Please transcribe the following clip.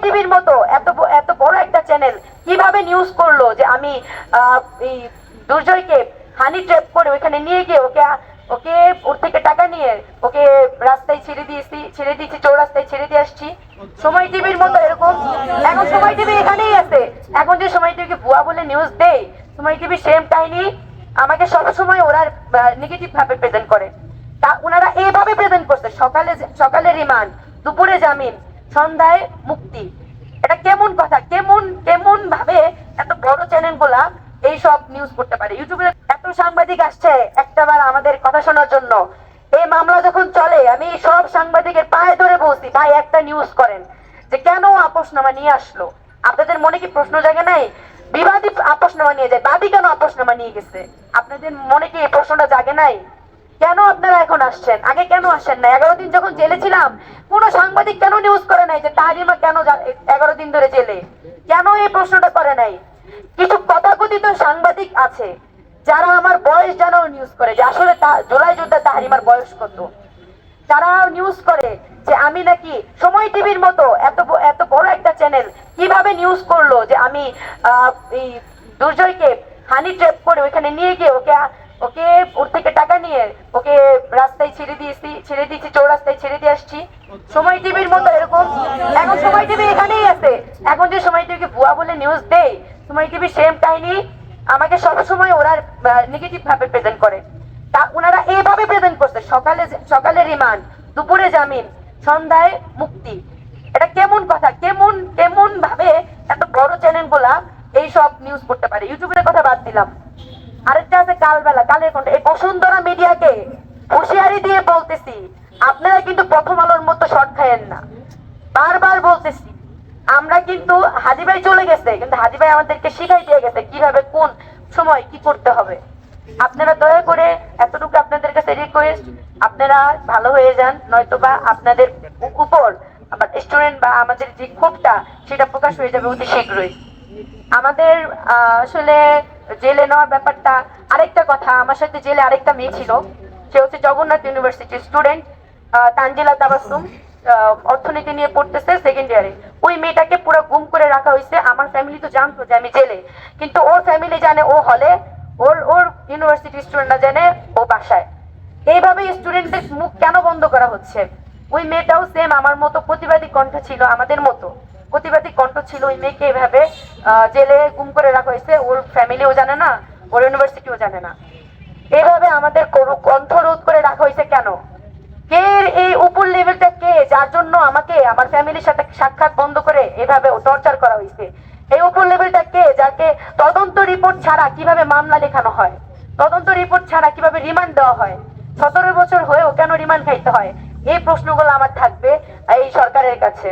টিভির মতো এত এত বড় একটা চ্যানেল কিভাবে নিউজ করলো যে আমি এই দুর্জয়কে হানি ট্র্যাপ করে ওখানে নিয়ে গিয়ে ওকে ওকে ওর থেকে টাকা নিয়ে ওকে রাস্তায় ছেড়ে দিয়েছি চৌরাস্তায় ছেড়ে দিয়ে আসছি। সময় টিভির মতো এরকম এখন সময় টিভি এখানেই আছে। এখন যে সময় টিভিকে ভুয়া বলে নিউজ দেয়, সময় টিভি সেম কাহিনী আমাকে সবসময় ওরা নেগেটিভ ভাবে প্রেজেন্ট করে। তা ওনারা এইভাবে প্রেজেন্ট করছে, সকালে রিমান্ড, দুপুরে জামিন, সন্ধ্যায় মুক্তি। এটা কেমন কথা? কেমন কেমন ভাবে এত বড় চ্যানেল গুলা এই সব নিউজ করতে পারে? ইউটিউবে এত সাংবাদিক আসছে একটাবার আমাদের কথা শোনার জন্য। এই মামলা যখন চলে আমি সব সাংবাদিকের পায়ে ধরে বলছি, ভাই একটা নিউজ করেন যে কেন আপোষনামা নিয়ে আসলো। আপনাদের মনে কি প্রশ্ন জাগে নাই? বিবাদী আপোষনামা নিয়ে যায়, বাদী কেন আপোষনামা নিয়ে গেছে? আপনাদের মনে কি এই প্রশ্নটা জাগে নাই? কেন আপনারা এখন আসছেন? আগে কেন আসছেন না? 11 দিন যখন জেলে ছিলাম কোন সাংবাদিক কেন নিউজ করে নাই যে তাহরিমা কেন 11 দিন ধরে জেলে? কেন এই প্রশ্নটা করে নাই? কিছু তথাকথিত সাংবাদিক আছে যারা আমার বয়স জানাও নিউজ করে যে আসলে জুলাই যোদ্ধা তাহরিমার বয়স কত। তারা নিউজ করে যে আমি নাকি সময় টিভির মতো এত এত বড় একটা চ্যানেল কিভাবে নিউজ করলো যে আমি এই দুর্জয়কে হানি ট্র্যাপ করে ওখানে নিয়ে গিয়ে ওকে ওকে ওর থেকে টাকা নিয়ে ওকে রাস্তায় ছেড়ে দিয়েছি চৌরাস্তায় ছেড়ে দিয়ে আসছি। সময় টিভির মতো এরকম এখন সময় টিভি এখানেই আছে। এখন যে সময় টিভিকে ভুয়া বলে নিউজ দেয়, সময় টিভি সেম কাহিনী আমাকে সবসময় ওরা নেগেটিভ ভাবে প্রেজেন্ট করে। তা ওনারা এইভাবে প্রেজেন্ট করছে, সকালে রিমান্ড, দুপুরে জামিন, সন্ধ্যায় মুক্তি। এটা কেমন কথা? কেমন কেমন ভাবে এত বড় চ্যানেল গুলা এই সব নিউজ করতে পারে? ইউটিউবের কথা বাদ দিলাম, আরেকটা আছে কালের কণ্ঠ। এই বসুন্ধরা মিডিয়াকে হুঁশিয়ারি দিয়ে বলতেছি, আপনারা কিন্তু প্রথম আলোর মতো শর্ট খায়েন না। বারবার বলতেছি, আমরা কিন্তু হাজি ভাই চলে গেছে, কিন্তু হাজি ভাই আমাদেরকে শিখাই দিয়ে গেছে কিভাবে কোন সময় কি করতে হবে। আপনারা দয়া করে এতটুকু আপনাদের কাছে রিকোয়েস্ট, আপনারা ভালো হয়ে যান, নয়তোবা আপনাদের উপর আমার স্টুডেন্ট বা আমাদের যে ক্ষোভটা সেটা প্রকাশ হয়ে যাবে অতি শীঘ্রই। আমাদের আসলে জেলে নেওয়ার ব্যাপারটা আরেকটা কথা। আমার সাথে জেলে আরেকটা মেয়ে ছিল, সে হচ্ছে জগন্নাথ ইউনিভার্সিটির স্টুডেন্ট, তানজিলা তাবাসসুম, অর্থনীতি নিয়ে পড়তেছে সেকেন্ড ইয়ারে। ওই মেয়েটাকে পুরো গুম করে রাখা হয়েছে। আমার ফ্যামিলি তো জানতো যে আমি জেলে, কিন্তু ওর ফ্যামিলি জানে ও হলে, ওর ওর ইউনিভার্সিটি স্টুডেন্টরা জানে ও বাসায়। এইভাবে স্টুডেন্টদের মুখ কেন বন্ধ করা হচ্ছে? ওই মেয়েটাও সেম আমার মতো প্রতিবাদী কণ্ঠ ছিল, আমাদের মতো প্রতিবাদী কণ্ঠ ছিল। ওই মেয়েকে এভাবে জেলে গুম করে রাখা হয়েছে, ওর ফ্যামিলিও জানে না, ওর ইউনিভার্সিটিও জানে না। এইভাবে আমাদের কণ্ঠ রোধ করে রাখা হয়েছে কেন? কে এই উপর লেভেলটা? কে যার জন্য আমাকে আমার ফ্যামিলির সাথে সাক্ষাৎ বন্ধ করে এভাবে টর্চার করা হয়েছে? এই উপর লেভেলটা কে যাকে তদন্ত রিপোর্ট ছাড়া কিভাবে মামলা লেখানো হয়, তদন্ত রিপোর্ট ছাড়া কিভাবে রিমান্ড দেওয়া হয়? 17 বছর হয়েও কেন রিমান্ড খাইতে হয়? এই প্রশ্নগুলো আমার থাকবে এই সরকারের কাছে।